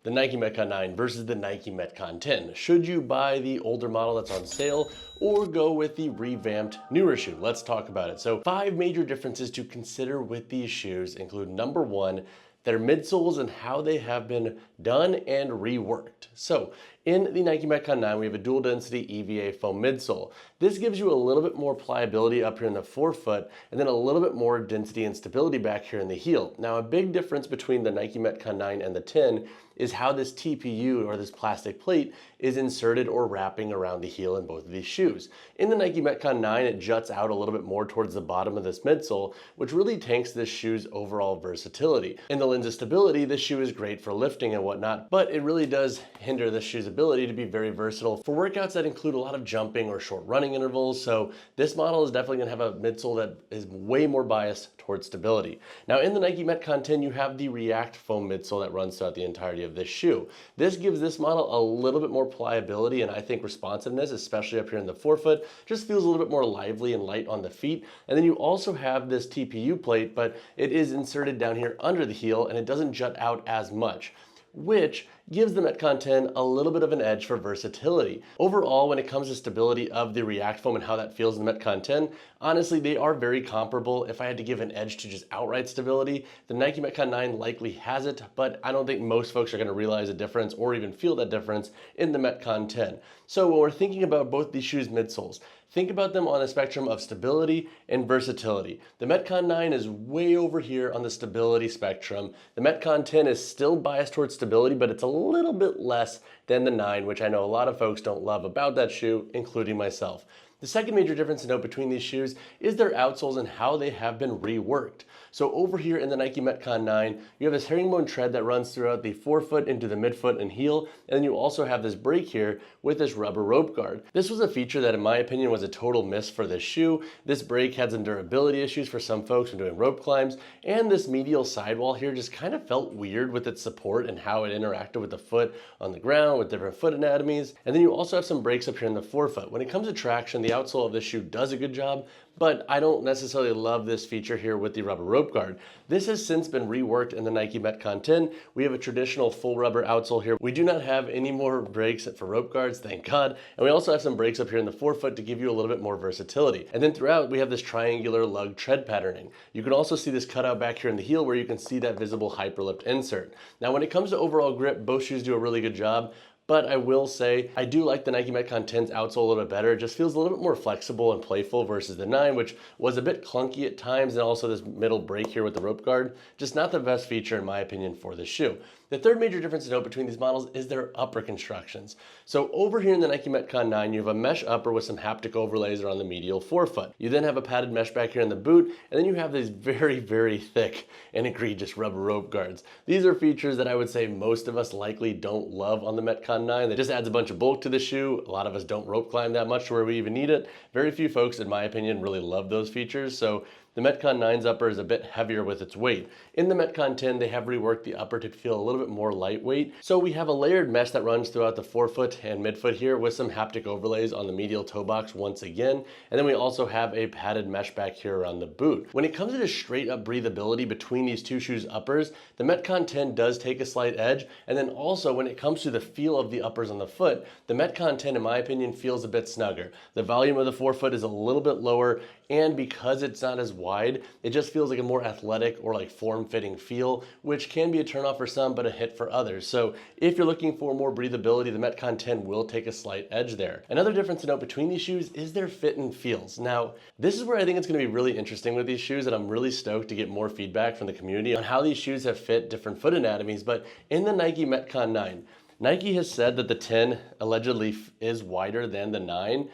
the Nike Metcon 9 versus the Nike Metcon 10. Should you buy the older model that's on sale or go with the revamped newer shoe? Let's talk about it. So 5 major differences to consider with these shoes include number 1, their midsoles and how they have been done and reworked. So in the Nike Metcon 9, we have a dual density EVA foam midsole. This gives you a little bit more pliability up here in the forefoot and then a little bit more density and stability back here in the heel. Now, a big difference between the Nike Metcon 9 and the 10 is how this TPU or this plastic plate is inserted or wrapping around the heel in both of these shoes. In the Nike Metcon 9, it juts out a little bit more towards the bottom of this midsole, which really tanks this shoe's overall versatility. In the lens of stability, this shoe is great for lifting and whatnot, but it really does hinder this shoe's ability to be very versatile for workouts that include a lot of jumping or short running intervals. So this model is definitely gonna have a midsole that is way more biased towards stability. Now in the Nike Metcon 10, you have the React foam midsole that runs throughout the entirety of this shoe. This gives this model a little bit more pliability and I think responsiveness, especially up here in the forefoot, just feels a little bit more lively and light on the feet. And then you also have this TPU plate, but it is inserted down here under the heel and it doesn't jut out as much, which gives the Metcon 10 a little bit of an edge for versatility. Overall, when it comes to stability of the React foam and how that feels in the Metcon 10, honestly, they are very comparable. If I had to give an edge to just outright stability, the Nike Metcon 9 likely has it, but I don't think most folks are gonna realize a difference or even feel that difference in the Metcon 10. So when we're thinking about both these shoes' midsoles, think about them on a spectrum of stability and versatility. The Metcon 9 is way over here on the stability spectrum. The Metcon 10 is still biased towards stability, but it's a little bit less than the 9, which I know a lot of folks don't love about that shoe, including myself. The second major difference to note between these shoes is their outsoles and how they have been reworked. So over here in the Nike Metcon 9, you have this herringbone tread that runs throughout the forefoot into the midfoot and heel, and then you also have this break here with this rubber rope guard. This was a feature that in my opinion was a total miss for this shoe. This break had some durability issues for some folks when doing rope climbs, and this medial sidewall here just kind of felt weird with its support and how it interacted with the foot on the ground with different foot anatomies. And then you also have some breaks up here in the forefoot. When it comes to traction, the outsole of this shoe does a good job, but I don't necessarily love this feature here with the rubber rope guard. This has since been reworked in the Nike Metcon 10. We have a traditional full rubber outsole here. We do not have any more breaks for rope guards, thank God. And we also have some breaks up here in the forefoot to give you a little bit more versatility. And then throughout, we have this triangular lug tread patterning. You can also see this cutout back here in the heel where you can see that visible hyperlipped insert. Now, when it comes to overall grip, both shoes do a really good job. But I will say, I do like the Nike Metcon 10's outsole a little bit better. It just feels a little bit more flexible and playful versus the 9, which was a bit clunky at times, and also this middle break here with the rope guard. Just not the best feature in my opinion for this shoe. The third major difference to note between these models is their upper constructions. So over here in the Nike Metcon 9, you have a mesh upper with some haptic overlays around the medial forefoot. You then have a padded mesh back here in the boot, and then you have these very, very thick and egregious rubber rope guards. These are features that I would say most of us likely don't love on the Metcon 9. That just adds a bunch of bulk to the shoe. A lot of us don't rope climb that much to where we even need it. Very few folks, in my opinion, really love those features. So the Metcon 9's upper is a bit heavier with its weight. In the Metcon 10, they have reworked the upper to feel a little bit more lightweight. So we have a layered mesh that runs throughout the forefoot and midfoot here with some haptic overlays on the medial toe box once again. And then we also have a padded mesh back here around the boot. When it comes to just straight up breathability between these two shoes' uppers, the Metcon 10 does take a slight edge. And then also when it comes to the feel of the uppers on the foot, the Metcon 10, in my opinion, feels a bit snugger. The volume of the forefoot is a little bit lower, and because it's not as wide, it just feels like a more athletic or like form-fitting feel, which can be a turnoff for some, but a hit for others. So if you're looking for more breathability, the Metcon 10 will take a slight edge there. Another difference to note between these shoes is their fit and feels. Now, this is where I think it's gonna be really interesting with these shoes, and I'm really stoked to get more feedback from the community on how these shoes have fit different foot anatomies. But in the Nike Metcon 9, Nike has said that the 10 allegedly is wider than the 9.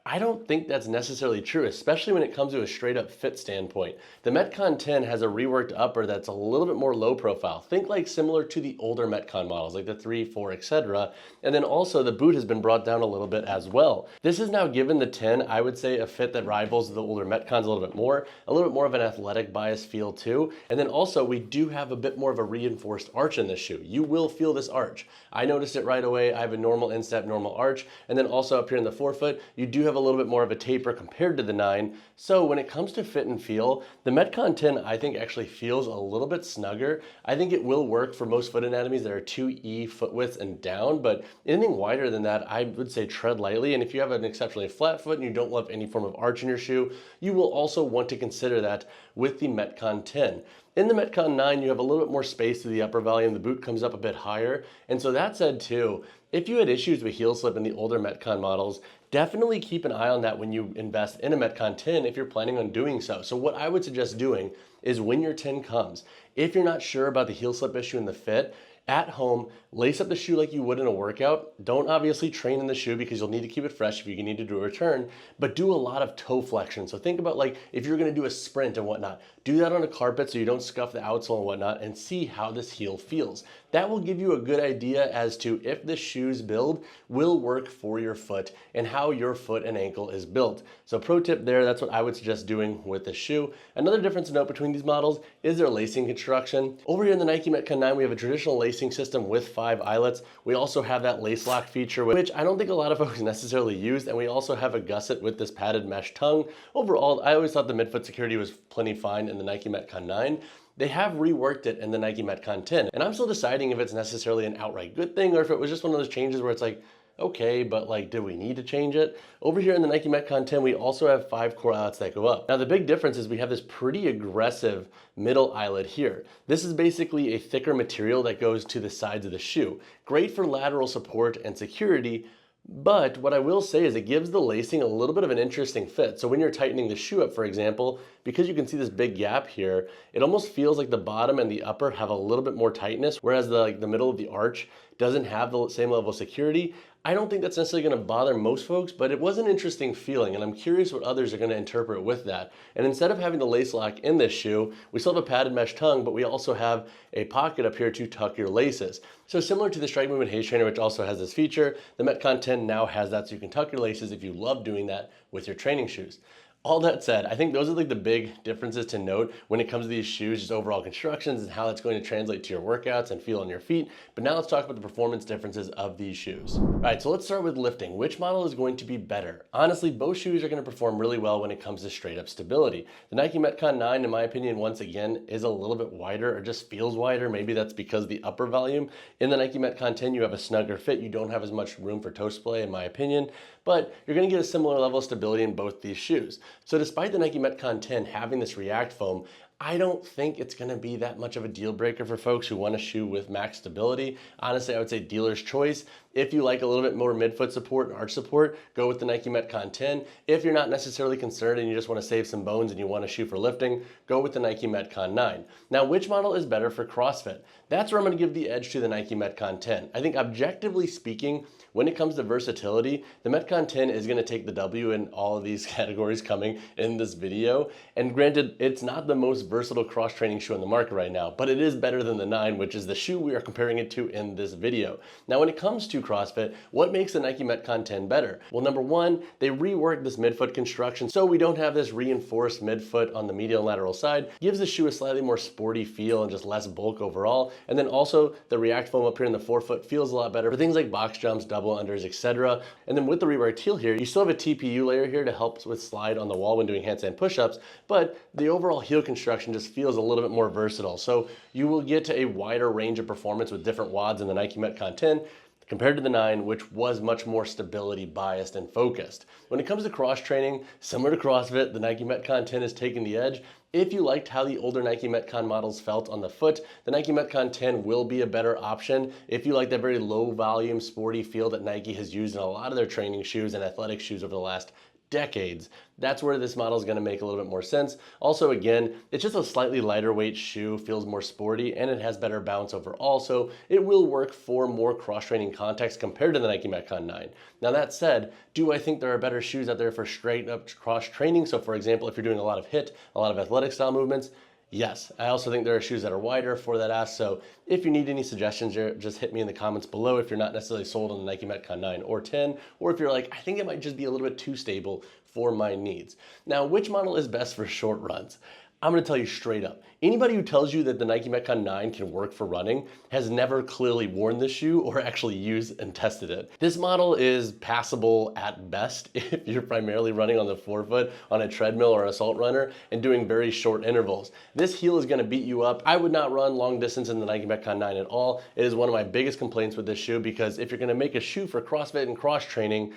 I don't think that's necessarily true, especially when it comes to a straight up fit standpoint. The Metcon 10 has a reworked upper that's a little bit more low profile. Think like similar to the older Metcon models, like the 3, 4, etc. And then also the boot has been brought down a little bit as well. This has now given the 10, I would say, a fit that rivals the older Metcons a little bit more of an athletic bias feel too. And then also we do have a bit more of a reinforced arch in this shoe. You will feel this arch. I noticed it right away. I have a normal instep, normal arch. And then also up here in the forefoot, you do have have a little bit more of a taper compared to the 9. So when it comes to fit and feel, the Metcon 10 I think actually feels a little bit snugger. I think it will work for most foot anatomies that are 2E foot widths and down, but anything wider than that, I would say tread lightly. And if you have an exceptionally flat foot and you don't love any form of arch in your shoe, you will also want to consider that with the Metcon 10. In the Metcon 9, you have a little bit more space to the upper volume. The boot comes up a bit higher. And so that said too, if you had issues with heel slip in the older Metcon models, definitely keep an eye on that when you invest in a Metcon 10 if you're planning on doing so. So what I would suggest doing is when your 10 comes, if you're not sure about the heel slip issue in the fit, at home, lace up the shoe like you would in a workout. Don't obviously train in the shoe because you'll need to keep it fresh if you need to do a return, but do a lot of toe flexion. So think about like if you're gonna do a sprint and whatnot, do that on a carpet so you don't scuff the outsole and whatnot, and see how this heel feels. That will give you a good idea as to if the shoe's build will work for your foot and how your foot and ankle is built. So pro tip there, that's what I would suggest doing with the shoe. Another difference to note between these models is their lacing construction. Over here in the Nike Metcon 9, we have a traditional lacing system with 5 eyelets. We also have that lace lock feature, which I don't think a lot of folks necessarily use, and we also have a gusset with this padded mesh tongue. Overall, I always thought the midfoot security was plenty fine in the Nike Metcon 9. They have reworked it in the Nike Metcon 10, and I'm still deciding if it's necessarily an outright good thing or if it was just one of those changes where it's like, okay, but like, do we need to change it? Over here in the Nike Metcon 10, we also have 5 core eyelets that go up. Now, the big difference is we have this pretty aggressive middle eyelet here. This is basically a thicker material that goes to the sides of the shoe. Great for lateral support and security, but what I will say is it gives the lacing a little bit of an interesting fit. So when you're tightening the shoe up, for example, because you can see this big gap here, it almost feels like the bottom and the upper have a little bit more tightness, whereas the middle of the arch doesn't have the same level of security. I don't think that's necessarily going to bother most folks, but it was an interesting feeling, and I'm curious what others are going to interpret with that. And instead of having the lace lock in this shoe, we still have a padded mesh tongue, but we also have a pocket up here to tuck your laces. So similar to the Strike Movement Haze Trainer, which also has this feature, the Metcon 10 now has that so you can tuck your laces if you love doing that with your training shoes. All that said, I think those are like the big differences to note when it comes to these shoes, just overall constructions and how that's going to translate to your workouts and feel on your feet. But now let's talk about the performance differences of these shoes. All right, so let's start with lifting. Which model is going to be better? Honestly, both shoes are going to perform really well when it comes to straight up stability. The Nike Metcon 9, in my opinion, once again, is a little bit wider or just feels wider. Maybe that's because of the upper volume. In the Nike Metcon 10, you have a snugger fit. You don't have as much room for toe splay, in my opinion, but you're going to get a similar level of stability in both these shoes. So despite the Nike Metcon 10 having this React foam, I don't think it's going to be that much of a deal breaker for folks who want a shoe with max stability. Honestly, I would say dealer's choice. If you like a little bit more midfoot support and arch support, go with the Nike Metcon 10. If you're not necessarily concerned and you just want to save some bones and you want a shoe for lifting, go with the Nike Metcon 9. Now, which model is better for CrossFit? That's where I'm going to give the edge to the Nike Metcon 10. I think objectively speaking, when it comes to versatility, the Metcon 10 is going to take the W in all of these categories coming in this video. And granted, it's not the most versatile cross-training shoe on the market right now, but it is better than the 9, which is the shoe we are comparing it to in this video. Now, when it comes to CrossFit, what makes the Nike Metcon 10 better? Well, number one, they reworked this midfoot construction so we don't have this reinforced midfoot on the medial and lateral side. Gives the shoe a slightly more sporty feel and just less bulk overall. And then also the React foam up here in the forefoot feels a lot better for things like box jumps, double unders, etc. And then with the reworked heel here, you still have a TPU layer here to help with slide on the wall when doing handstand push-ups, but the overall heel construction just feels a little bit more versatile. So you will get to a wider range of performance with different WODs in the Nike Metcon 10 compared to the 9, which was much more stability biased and focused. When it comes to cross training, similar to CrossFit, the Nike Metcon 10 is taking the edge. If you liked how the older Nike Metcon models felt on the foot, the Nike Metcon 10 will be a better option. If you like that very low volume, sporty feel that Nike has used in a lot of their training shoes and athletic shoes over the last decades, that's where this model is going to make a little bit more sense. Also, again, it's just a slightly lighter weight shoe, feels more sporty, and it has better bounce overall, so it will work for more cross-training context compared to the Nike Metcon 9. Now that said, do I think there are better shoes out there for straight up cross-training? So for example, if you're doing a lot of HIIT, a lot of athletic style movements, yes. I also think there are shoes that are wider for that ask, so if you need any suggestions here, just hit me in the comments below if you're not necessarily sold on the Nike Metcon 9 or 10, or if you're like, I think it might just be a little bit too stable for my needs. Now, which model is best for short runs? I'm gonna tell you straight up. Anybody who tells you that the Nike Metcon 9 can work for running has never clearly worn this shoe or actually used and tested it. This model is passable at best if you're primarily running on the forefoot on a treadmill or assault runner and doing very short intervals. This heel is gonna beat you up. I would not run long distance in the Nike Metcon 9 at all. It is one of my biggest complaints with this shoe because if you're gonna make a shoe for CrossFit and cross training,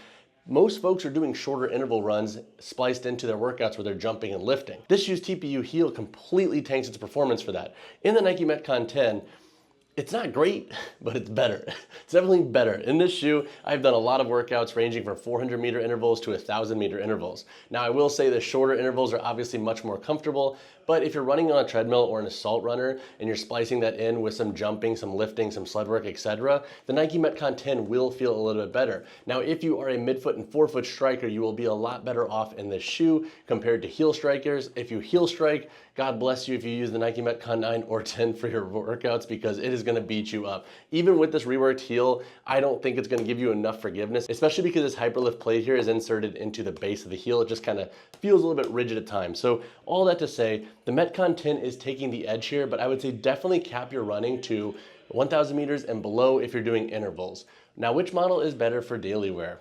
most folks are doing shorter interval runs spliced into their workouts where they're jumping and lifting. This shoe's TPU heel completely tanks its performance for that. In the Nike Metcon 10, it's not great, but it's better. It's definitely better. In this shoe, I've done a lot of workouts ranging from 400-meter intervals to 1,000-meter intervals. Now, I will say the shorter intervals are obviously much more comfortable, but if you're running on a treadmill or an assault runner and you're splicing that in with some jumping, some lifting, some sled work, etc., the Nike Metcon 10 will feel a little bit better. Now, if you are a midfoot and forefoot striker, you will be a lot better off in this shoe compared to heel strikers. If you heel strike, God bless you if you use the Nike Metcon 9 or 10 for your workouts because it is gonna beat you up. Even with this reworked heel, I don't think it's gonna give you enough forgiveness, especially because this hyperlift plate here is inserted into the base of the heel. It just kind of feels a little bit rigid at times. So all that to say, the Metcon 10 is taking the edge here, but I would say definitely cap your running to 1,000 meters and below if you're doing intervals. Now, which model is better for daily wear?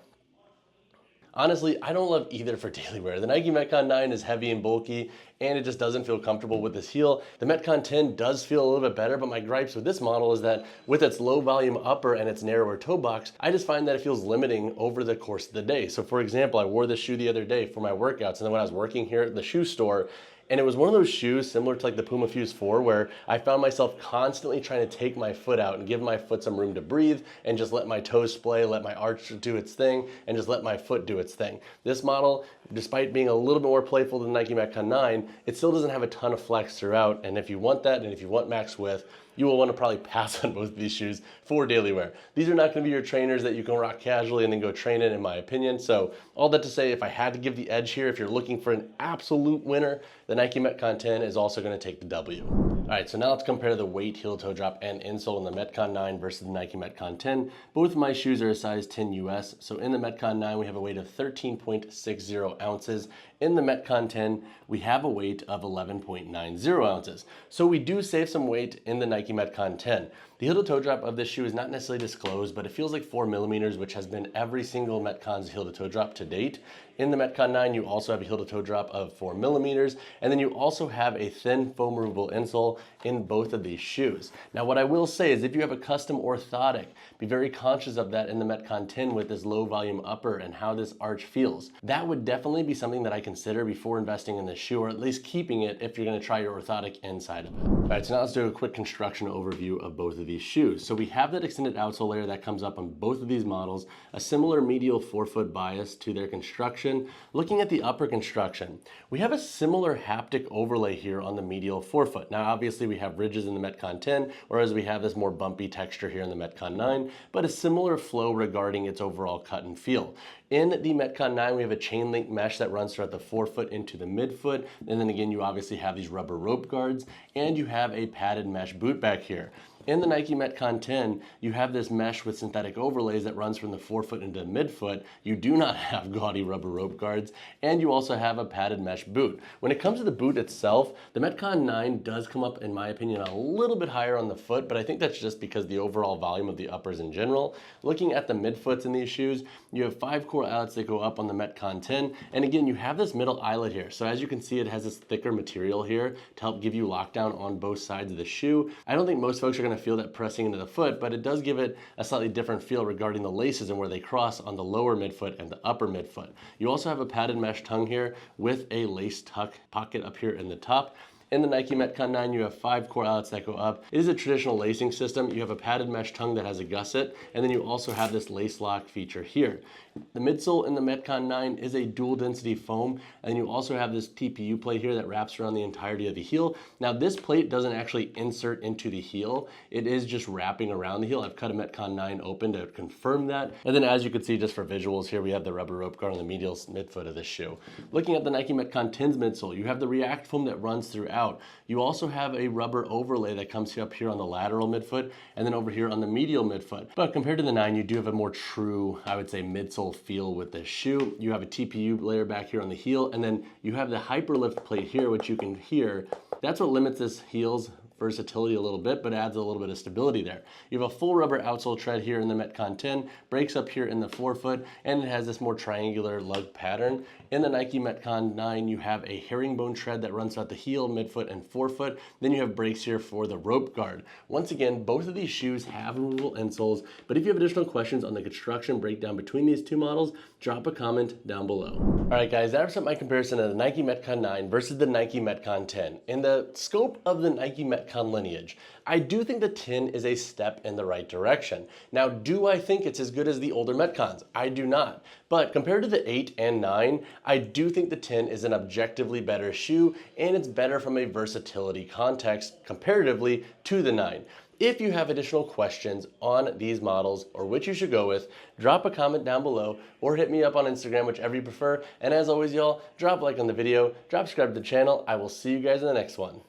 Honestly, I don't love either for daily wear. The Nike Metcon 9 is heavy and bulky, and it just doesn't feel comfortable with this heel. The Metcon 10 does feel a little bit better, but my gripes with this model is that with its low volume upper and its narrower toe box, I just find that it feels limiting over the course of the day. So for example, I wore this shoe the other day for my workouts, and then when I was working here at the shoe store, and it was one of those shoes similar to like the Puma Fuse 4 where I found myself constantly trying to take my foot out and give my foot some room to breathe and just let my toes splay, let my arch do its thing, and just let my foot do its thing. This model, despite being a little bit more playful than the Nike Metcon 9, it still doesn't have a ton of flex throughout, and if you want that and if you want max width, you will want to probably pass on both of these shoes for daily wear. These are not going to be your trainers that you can rock casually and then go train in my opinion. So all that to say, if I had to give the edge here, if you're looking for an absolute winner, the Nike Metcon 10 is also going to take the W. All right, so now let's compare the weight, heel toe drop, and insole in the Metcon 9 versus the Nike Metcon 10. Both of my shoes are a size 10 US. So in the Metcon 9, we have a weight of 13.60 ounces. In the Metcon 10, we have a weight of 11.90 ounces. So we do save some weight in the Nike Metcon 10. The heel to toe drop of this shoe is not necessarily disclosed, but it feels like 4 millimeters, which has been every single Metcon's heel to toe drop to date. In the Metcon 9, you also have a heel to toe drop of 4 millimeters, and then you also have a thin foam removable insole in both of these shoes. Now, what I will say is if you have a custom orthotic, be very conscious of that in the Metcon 10 with this low volume upper and how this arch feels. That would definitely be something that I consider before investing in this shoe, or at least keeping it if you're gonna try your orthotic inside of it. All right, so now let's do a quick construction overview of both of these shoes. So we have that extended outsole layer that comes up on both of these models, a similar medial forefoot bias to their construction. Looking at the upper construction, we have a similar haptic overlay here on the medial forefoot. Now, obviously we have ridges in the Metcon 10, whereas we have this more bumpy texture here in the Metcon 9, but a similar flow regarding its overall cut and feel. In the Metcon 9, we have a chain link mesh that runs throughout the forefoot into the midfoot. And then again, you obviously have these rubber rope guards, and you have a padded mesh boot back here. In the Nike Metcon 10, you have this mesh with synthetic overlays that runs from the forefoot into the midfoot. You do not have gaudy rubber rope guards, and you also have a padded mesh boot. When it comes to the boot itself, the Metcon 9 does come up, in my opinion, a little bit higher on the foot, but I think that's just because the overall volume of the uppers in general. Looking at the midfoots in these shoes, you have 5 core eyelets that go up on the Metcon 10, and again, you have this middle eyelet here. So as you can see, it has this thicker material here to help give you lockdown on both sides of the shoe. I don't think most folks are gonna feel that pressing into the foot, but it does give it a slightly different feel regarding the laces and where they cross on the lower midfoot and the upper midfoot. You also have a padded mesh tongue here with a lace tuck pocket up here in the top. In the Nike Metcon 9, you have 5 core eyelets that go up. It is a traditional lacing system. You have a padded mesh tongue that has a gusset, and then you also have this lace lock feature here. The midsole in the Metcon 9 is a dual density foam, and you also have this TPU plate here that wraps around the entirety of the heel. Now, this plate doesn't actually insert into the heel. It is just wrapping around the heel. I've cut a Metcon 9 open to confirm that. And then as you can see, just for visuals here, we have the rubber rope guard on the medial midfoot of this shoe. Looking at the Nike Metcon 10's midsole, you have the React foam that runs throughout out. You also have a rubber overlay that comes up here on the lateral midfoot and then over here on the medial midfoot. But compared to the 9, you do have a more true, I would say, midsole feel with this shoe. You have a TPU layer back here on the heel, and then you have the hyperlift plate here, which you can hear. That's what limits this heel's versatility a little bit, but adds a little bit of stability there. You have a full rubber outsole tread here in the Metcon 10, breaks up here in the forefoot, and it has this more triangular lug pattern. In the Nike Metcon 9, you have a herringbone tread that runs throughout the heel, midfoot, and forefoot. Then you have brakes here for the rope guard. Once again, both of these shoes have removable insoles, but if you have additional questions on the construction breakdown between these two models, drop a comment down below. All right, guys, that wraps up my comparison of the Nike Metcon 9 versus the Nike Metcon 10. In the scope of the Nike Metcon lineage, I do think the 10 is a step in the right direction. Now, do I think it's as good as the older Metcons? I do not. But compared to the 8 and 9, I do think the 10 is an objectively better shoe, and it's better from a versatility context comparatively to the 9. If you have additional questions on these models or which you should go with, drop a comment down below or hit me up on Instagram, whichever you prefer. And as always, y'all, drop a like on the video, drop subscribe to the channel. I will see you guys in the next one.